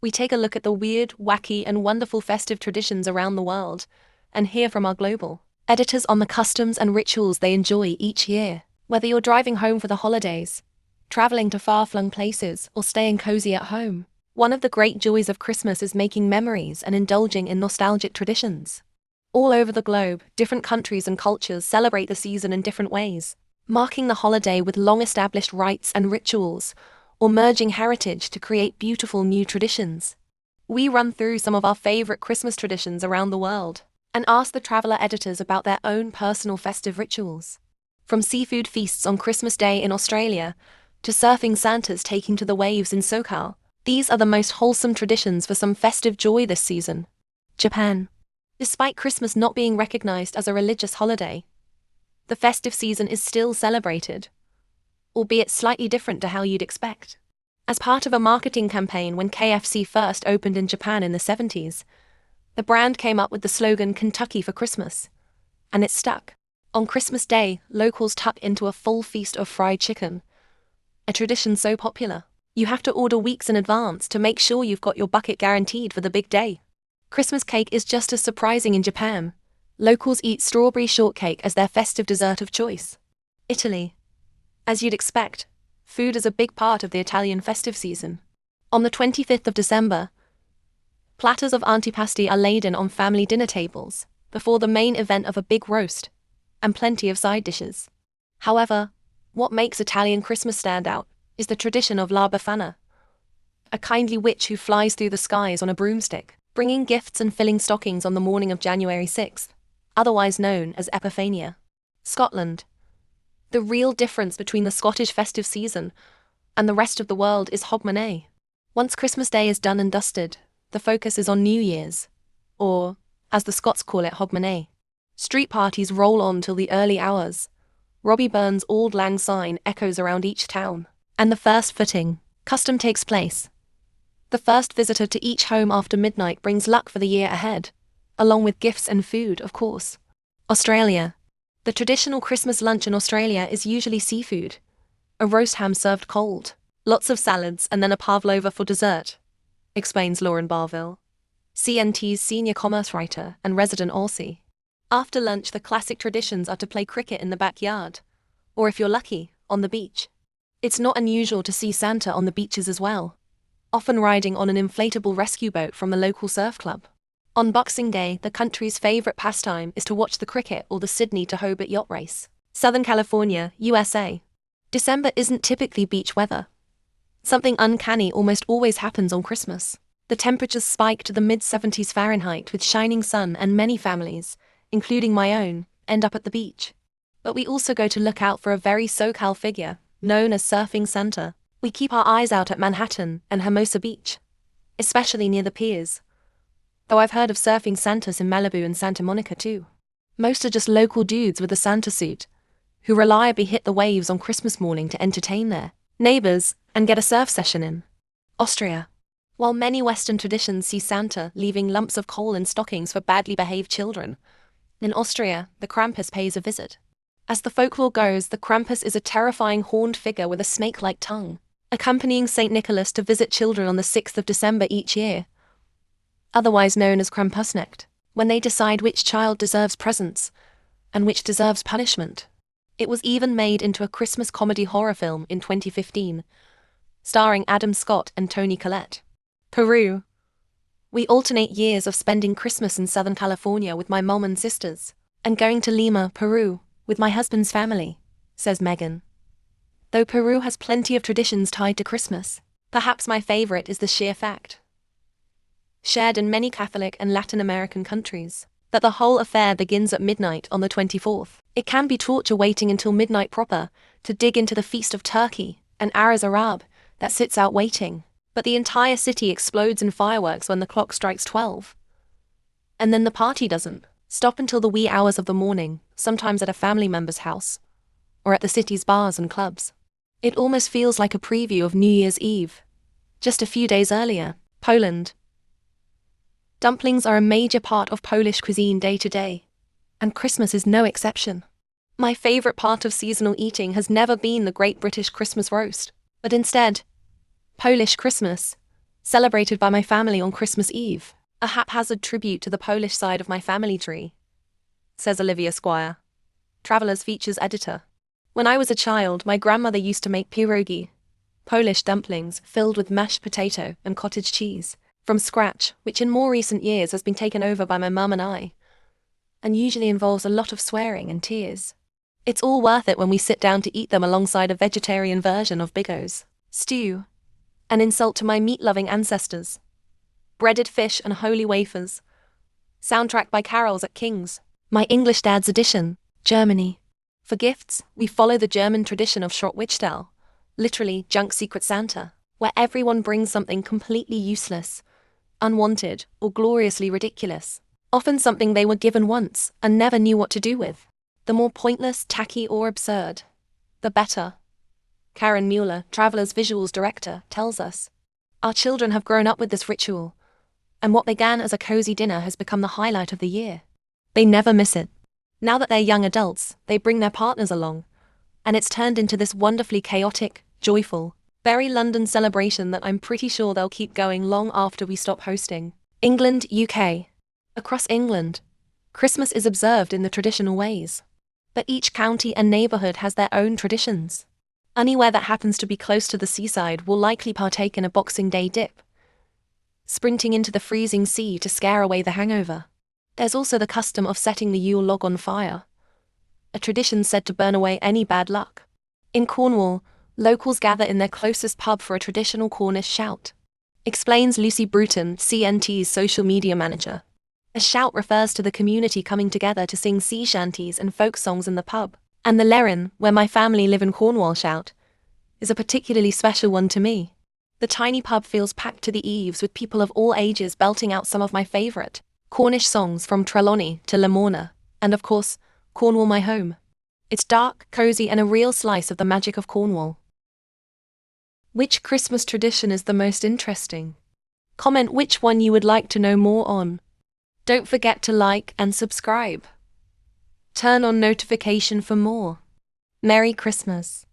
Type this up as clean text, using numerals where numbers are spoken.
We take a look at the weird, wacky, and wonderful festive traditions around the world and hear from our global editors on the customs and rituals they enjoy each year. Whether you're driving home for the holidays, traveling to far-flung places, or staying cozy at home, one of the great joys of Christmas is making memories and indulging in nostalgic traditions. All over the globe, different countries and cultures celebrate the season in different ways, marking the holiday with long-established rites and rituals, or merging heritage to create beautiful new traditions. We run through some of our favorite Christmas traditions around the world and ask the traveler editors about their own personal festive rituals. From seafood feasts on Christmas Day in Australia to surfing Santas taking to the waves in SoCal, these are the most wholesome traditions for some festive joy this season. Japan. Despite Christmas not being recognized as a religious holiday, the festive season is still celebrated, albeit slightly different to how you'd expect. As part of a marketing campaign when KFC first opened in Japan in the 70s, the brand came up with the slogan "Kentucky for Christmas," and it stuck. On Christmas Day, locals tuck into a full feast of fried chicken, a tradition so popular, you have to order weeks in advance to make sure you've got your bucket guaranteed for the big day. Christmas cake is just as surprising in Japan. Locals eat strawberry shortcake as their festive dessert of choice. Italy. As you'd expect, food is a big part of the Italian festive season. On the 25th of December, platters of antipasti are laden on family dinner tables, before the main event of a big roast, and plenty of side dishes. However, what makes Italian Christmas stand out is the tradition of La Befana, a kindly witch who flies through the skies on a broomstick, bringing gifts and filling stockings on the morning of January 6th, otherwise known as Epiphania. Scotland. The real difference between the Scottish festive season and the rest of the world is Hogmanay. Once Christmas Day is done and dusted, the focus is on New Year's, or, as the Scots call it, Hogmanay. Street parties roll on till the early hours. Robbie Burns' Auld Lang Syne echoes around each town, and the first footing custom takes place. The first visitor to each home after midnight brings luck for the year ahead, along with gifts and food, of course. Australia. The traditional Christmas lunch in Australia is usually seafood, a roast ham served cold, lots of salads and then a pavlova for dessert, explains Lauren Barville, CNT's senior commerce writer and resident Aussie. After lunch, the classic traditions are to play cricket in the backyard, or if you're lucky, on the beach. It's not unusual to see Santa on the beaches as well, often riding on an inflatable rescue boat from the local surf club. On Boxing Day, the country's favorite pastime is to watch the cricket or the Sydney to Hobart yacht race. Southern California, USA. December isn't typically beach weather. Something uncanny almost always happens on Christmas. The temperatures spike to the mid-70s Fahrenheit with shining sun, and many families, including my own, end up at the beach. But we also go to look out for a very SoCal figure, known as Surfing Santa. We keep our eyes out at Manhattan and Hermosa Beach, especially near the piers. Though I've heard of surfing Santas in Malibu and Santa Monica too. Most are just local dudes with a Santa suit, who reliably hit the waves on Christmas morning to entertain their neighbors and get a surf session in. Austria. While many Western traditions see Santa leaving lumps of coal in stockings for badly behaved children, in Austria, the Krampus pays a visit. As the folklore goes, the Krampus is a terrifying horned figure with a snake-like tongue, accompanying St. Nicholas to visit children on the 6th of December each year, otherwise known as Krampusnacht, when they decide which child deserves presents and which deserves punishment. It was even made into a Christmas comedy horror film in 2015, starring Adam Scott and Toni Collette. Peru. We alternate years of spending Christmas in Southern California with my mom and sisters, and going to Lima, Peru, with my husband's family, says Megan. Though Peru has plenty of traditions tied to Christmas, perhaps my favorite is the sheer fact, shared in many Catholic and Latin American countries, that the whole affair begins at midnight on the 24th. It can be torture waiting until midnight proper to dig into the Feast of Turkey and Aras Arab that sits out waiting, but the entire city explodes in fireworks when the clock strikes 12. And then the party doesn't stop until the wee hours of the morning, sometimes at a family member's house, or at the city's bars and clubs. It almost feels like a preview of New Year's Eve, just a few days earlier. Poland. Dumplings are a major part of Polish cuisine day to day, and Christmas is no exception. My favorite part of seasonal eating has never been the Great British Christmas roast, but instead, Polish Christmas, celebrated by my family on Christmas Eve. A haphazard tribute to the Polish side of my family tree, says Olivia Squire, Travelers Features editor. When I was a child, my grandmother used to make pierogi, Polish dumplings filled with mashed potato and cottage cheese, from scratch, which in more recent years has been taken over by my mum and I, and usually involves a lot of swearing and tears. It's all worth it when we sit down to eat them alongside a vegetarian version of Bigos stew, an insult to my meat-loving ancestors. Breaded fish and holy wafers. Soundtrack by carols at King's. My English Dad's edition, Germany. For gifts, we follow the German tradition of Schrottwichtel, literally junk Secret Santa, where everyone brings something completely useless, unwanted, or gloriously ridiculous. Often something they were given once and never knew what to do with. The more pointless, tacky, or absurd, the better. Karen Mueller, Travelers Visuals Director, tells us. Our children have grown up with this ritual, and what began as a cozy dinner has become the highlight of the year. They never miss it. Now that they're young adults, they bring their partners along, and it's turned into this wonderfully chaotic, joyful, very London celebration that I'm pretty sure they'll keep going long after we stop hosting. England, UK. Across England, Christmas is observed in the traditional ways, but each county and neighbourhood has their own traditions. Anywhere that happens to be close to the seaside will likely partake in a Boxing Day dip, sprinting into the freezing sea to scare away the hangover. There's also the custom of setting the Yule log on fire, a tradition said to burn away any bad luck. In Cornwall, locals gather in their closest pub for a traditional Cornish shout, explains Lucy Bruton, CNT's social media manager. A shout refers to the community coming together to sing sea shanties and folk songs in the pub. And the Lerrin, where my family live in Cornwall shout, is a particularly special one to me. The tiny pub feels packed to the eaves with people of all ages belting out some of my favourite Cornish songs from Trelawney to Lamorna, and of course, Cornwall my home. It's dark, cosy, and a real slice of the magic of Cornwall. Which Christmas tradition is the most interesting? Comment which one you would like to know more on. Don't forget to like and subscribe. Turn on notification for more. Merry Christmas.